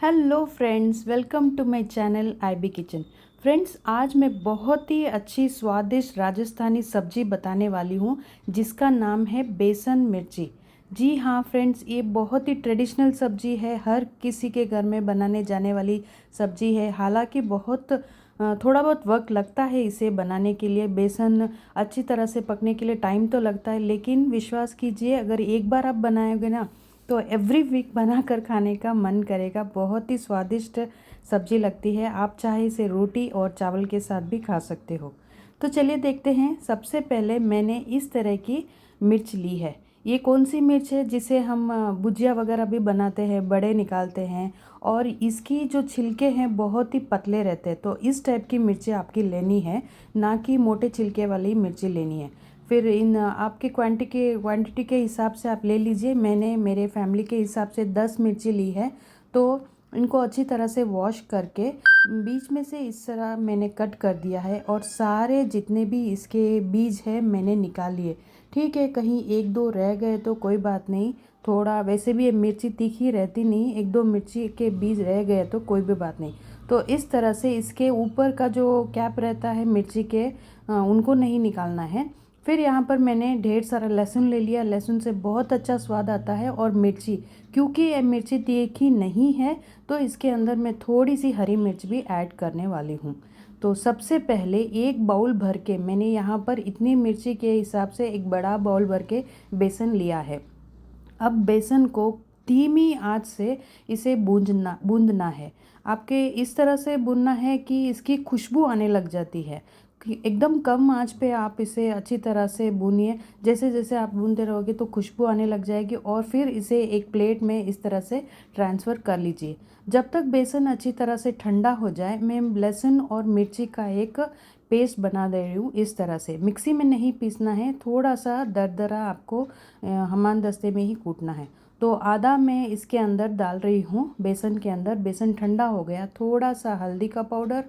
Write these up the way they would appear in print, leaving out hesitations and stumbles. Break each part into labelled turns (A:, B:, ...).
A: Hello friends, welcome to my channel IB kitchen. Friends, आज मैं बहुत ही अच्छी स्वादिष्ट राजस्थानी सब्जी बताने वाली हूँ जिसका नाम है बेसन मिर्ची। जी हाँ फ्रेंड्स, ये बहुत ही ट्रेडिशनल सब्जी है, हर किसी के घर में बनाने जाने वाली सब्जी है। हालांकि थोड़ा बहुत वक्त लगता है इसे बनाने के लिए। बेसन अच्छी तरह से पकने के लिए टाइम तो लगता है, लेकिन विश्वास कीजिए, अगर एक बार आप बनाओगे ना तो एवरी वीक बना कर खाने का मन करेगा। बहुत ही स्वादिष्ट सब्जी लगती है। आप चाहे इसे रोटी और चावल के साथ भी खा सकते हो। तो चलिए देखते हैं। सबसे पहले मैंने इस तरह की मिर्च ली है। ये कौन सी मिर्च है जिसे हम भुजिया वगैरह भी बनाते हैं, बड़े निकालते हैं, और इसकी जो छिलके हैं बहुत ही पतले रहते हैं। तो इस टाइप की मिर्ची आपकी लेनी है, ना कि मोटे छिलके वाली मिर्ची लेनी है। फिर इन आपके क्वांटिटी के हिसाब से आप ले लीजिए। मैंने मेरे फैमिली के हिसाब से 10 मिर्ची ली है। तो इनको अच्छी तरह से वॉश करके बीच में से इस तरह मैंने कट कर दिया है, और सारे जितने भी इसके बीज हैं मैंने निकाल लिए। ठीक है, कहीं एक दो रह गए तो कोई बात नहीं। थोड़ा वैसे भी ये मिर्ची तीखी रहती नहीं, एक दो मिर्ची के बीज रह गए तो कोई भी बात नहीं। तो इस तरह से इसके ऊपर का जो कैप रहता है मिर्ची के, उनको नहीं निकालना है। फिर यहाँ पर मैंने ढेर सारा लहसुन ले लिया। लहसुन से बहुत अच्छा स्वाद आता है। और मिर्ची, क्योंकि ये मिर्ची तीखी नहीं है तो इसके अंदर मैं थोड़ी सी हरी मिर्च भी ऐड करने वाली हूँ। तो सबसे पहले एक बाउल भर के, मैंने यहाँ पर इतनी मिर्ची के हिसाब से एक बड़ा बाउल भर के बेसन लिया है। अब बेसन को धीमी आंच से इसे बूंदना है। आपके इस तरह से भूनना है कि इसकी खुशबू आने लग जाती है। कि एकदम कम आंच पे आप इसे अच्छी तरह से भूनिए। जैसे जैसे आप भूनते रहोगे तो खुशबू आने लग जाएगी, और फिर इसे एक प्लेट में इस तरह से ट्रांसफ़र कर लीजिए। जब तक बेसन अच्छी तरह से ठंडा हो जाए, मैं लहसुन और मिर्ची का एक पेस्ट बना दे रही हूँ। इस तरह से मिक्सी में नहीं पीसना है, थोड़ा सा दरदरा आपको हमान दस्ते में ही कूटना है। तो आधा मैं इसके अंदर डाल रही हूँ बेसन के अंदर। बेसन ठंडा हो गया, थोड़ा सा हल्दी का पाउडर,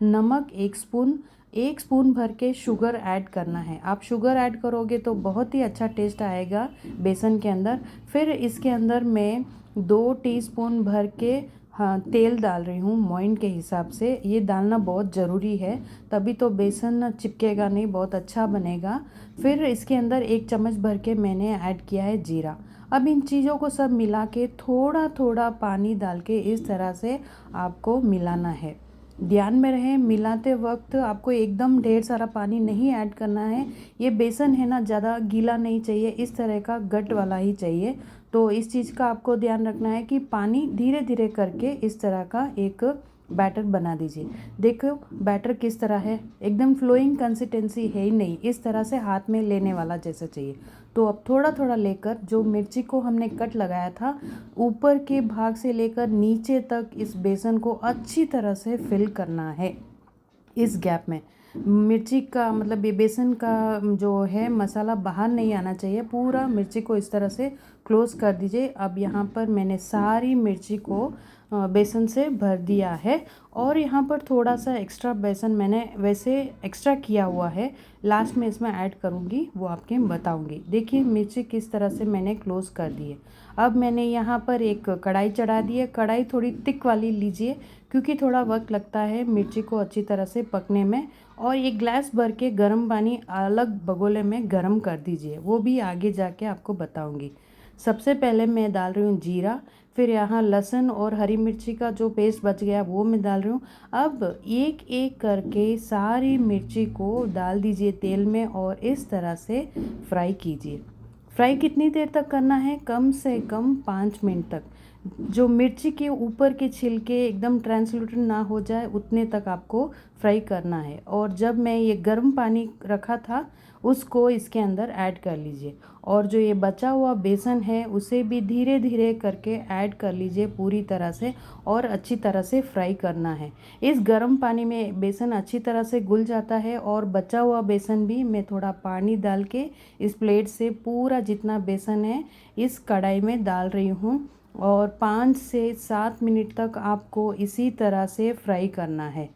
A: नमक 1 स्पून, 1 स्पून भर के शुगर ऐड करना है। आप शुगर ऐड करोगे तो बहुत ही अच्छा टेस्ट आएगा बेसन के अंदर। फिर इसके अंदर मैं 2 टीस्पून भर के, हाँ, तेल डाल रही हूँ मोइन के हिसाब से। ये डालना बहुत ज़रूरी है, तभी तो बेसन चिपकेगा नहीं, बहुत अच्छा बनेगा। फिर इसके अंदर 1 चम्मच भर के मैंने ऐड किया है जीरा। अब इन चीज़ों को सब मिला के थोड़ा थोड़ा पानी डाल के इस तरह से आपको मिलाना है। ध्यान में रहे, मिलाते वक्त आपको एकदम ढेर सारा पानी नहीं ऐड करना है। ये बेसन है ना, ज़्यादा गीला नहीं चाहिए, इस तरह का गट वाला ही चाहिए। तो इस चीज़ का आपको ध्यान रखना है कि पानी धीरे धीरे करके इस तरह का एक बैटर बना दीजिए। देखो बैटर किस तरह है, एकदम फ्लोइंग कंसिस्टेंसी है ही नहीं, इस तरह से हाथ में लेने वाला जैसा चाहिए। तो अब थोड़ा थोड़ा लेकर जो मिर्ची को हमने कट लगाया था, ऊपर के भाग से लेकर नीचे तक इस बेसन को अच्छी तरह से फिल करना है। इस गैप में मिर्ची का मतलब ये बेसन का जो है मसाला बाहर नहीं आना चाहिए। पूरा मिर्ची को इस तरह से क्लोज कर दीजिए। अब यहाँ पर मैंने सारी मिर्ची को बेसन से भर दिया है, और यहाँ पर थोड़ा सा एक्स्ट्रा बेसन मैंने वैसे एक्स्ट्रा किया हुआ है, लास्ट में इसमें ऐड करूँगी, वो आपके बताऊँगी। देखिए मिर्ची किस तरह से मैंने क्लोज कर दी है। अब मैंने यहाँ पर एक कढ़ाई चढ़ा दी है। कढ़ाई थोड़ी थिक वाली लीजिए, क्योंकि थोड़ा वक्त लगता है मिर्ची को अच्छी तरह से पकने में। और ये ग्लास भर के गर्म पानी अलग बगोले में गर्म कर दीजिए, वो भी आगे जाके आपको बताऊंगी। सबसे पहले मैं डाल रही हूँ जीरा। फिर यहाँ लहसुन और हरी मिर्ची का जो पेस्ट बच गया वो मैं डाल रही हूँ। अब एक एक करके सारी मिर्ची को डाल दीजिए तेल में, और इस तरह से फ्राई कीजिए। फ्राई कितनी देर तक करना है? कम से कम 5 मिनट तक। जो मिर्ची के ऊपर के छिलके एकदम ट्रांसलूटेंट ना हो जाए उतने तक आपको फ्राई करना है। और जब मैं ये गर्म पानी रखा था उसको इसके अंदर ऐड कर लीजिए, और जो ये बचा हुआ बेसन है उसे भी धीरे धीरे करके ऐड कर लीजिए पूरी तरह से, और अच्छी तरह से फ्राई करना है। इस गर्म पानी में बेसन अच्छी तरह से घुल जाता है, और बचा हुआ बेसन भी मैं थोड़ा पानी डाल के इस प्लेट से पूरा जितना बेसन है इस कढ़ाई में डाल रही हूँ, और 5 से 7 मिनट तक आपको इसी तरह से फ्राई करना है।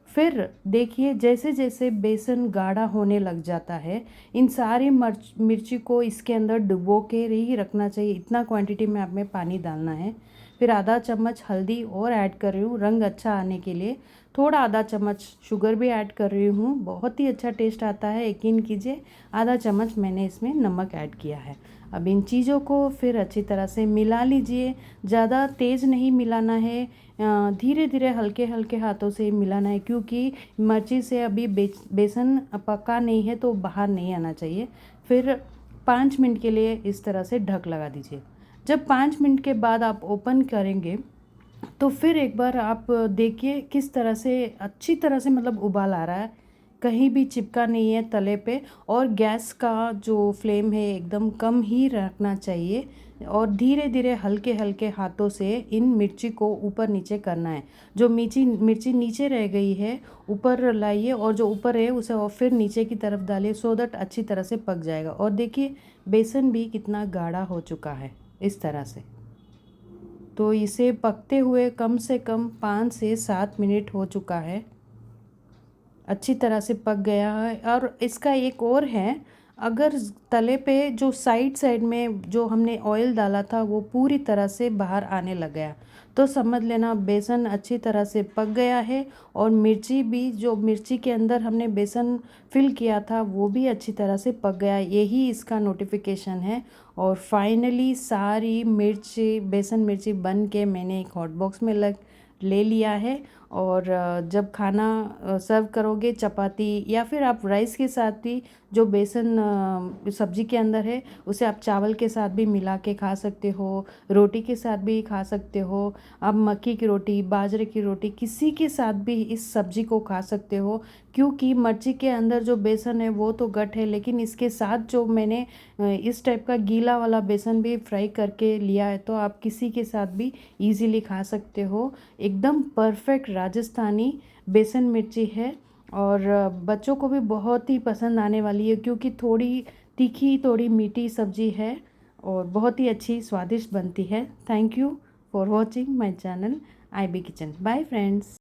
A: फिर देखिए जैसे जैसे बेसन गाढ़ा होने लग जाता है, इन सारी मिर्ची को इसके अंदर डुबो के ही रखना चाहिए। इतना क्वांटिटी में आप में पानी डालना है। फिर आधा चम्मच हल्दी और ऐड कर रही हूँ रंग अच्छा आने के लिए। थोड़ा आधा चम्मच शुगर भी ऐड कर रही हूँ, बहुत ही अच्छा टेस्ट आता है, यकीन कीजिए। आधा चम्मच मैंने इसमें नमक ऐड किया है। अब इन चीज़ों को फिर अच्छी तरह से मिला लीजिए। ज़्यादा तेज़ नहीं मिलाना है, धीरे धीरे हल्के हल्के हाथों से मिलाना है, क्योंकि मिर्ची से अभी बेसन पका नहीं है तो बाहर नहीं आना चाहिए। फिर 5 मिनट के लिए इस तरह से ढक लगा दीजिए। जब 5 मिनट के बाद आप ओपन करेंगे तो फिर एक बार आप देखिए किस तरह से अच्छी तरह से मतलब उबाल आ रहा है, कहीं भी चिपका नहीं है तले पे। और गैस का जो फ्लेम है एकदम कम ही रखना चाहिए और धीरे धीरे हल्के हल्के हाथों से इन मिर्ची को ऊपर नीचे करना है। जो मिर्ची नीचे रह गई है ऊपर लाइए, और जो ऊपर है उसे और फिर नीचे की तरफ डालिए, सो दैट अच्छी तरह से पक जाएगा। और देखिए बेसन भी कितना गाढ़ा हो चुका है इस तरह से। तो इसे पकते हुए कम से कम 5 से 7 मिनट हो चुका है, अच्छी तरह से पक गया है। और इसका एक और है, अगर तले पे जो साइड साइड में जो हमने ऑयल डाला था वो पूरी तरह से बाहर आने लग गया तो समझ लेना बेसन अच्छी तरह से पक गया है। और मिर्ची भी, जो मिर्ची के अंदर हमने बेसन फिल किया था वो भी अच्छी तरह से पक गया, यही इसका नोटिफिकेशन है। और फाइनली सारी मिर्ची, बेसन मिर्ची बन के मैंने एक हॉट बॉक्स में ले लिया है। और जब खाना सर्व करोगे चपाती या फिर आप राइस के साथ भी, जो बेसन सब्जी के अंदर है उसे आप चावल के साथ भी मिला के खा सकते हो, रोटी के साथ भी खा सकते हो। आप मक्की की रोटी, बाजरे की रोटी, किसी के साथ भी इस सब्जी को खा सकते हो, क्योंकि मिर्ची के अंदर जो बेसन है वो तो गट है, लेकिन इसके साथ जो मैंने इस टाइप का गीला वाला बेसन भी फ्राई करके लिया है तो आप किसी के साथ भी इजीली खा सकते हो। एकदम परफेक्ट राजस्थानी बेसन मिर्ची है और बच्चों को भी बहुत ही पसंद आने वाली है, क्योंकि थोड़ी तीखी थोड़ी मीठी सब्जी है और बहुत ही अच्छी स्वादिष्ट बनती है। Thank you for watching my channel IB kitchen. Bye friends.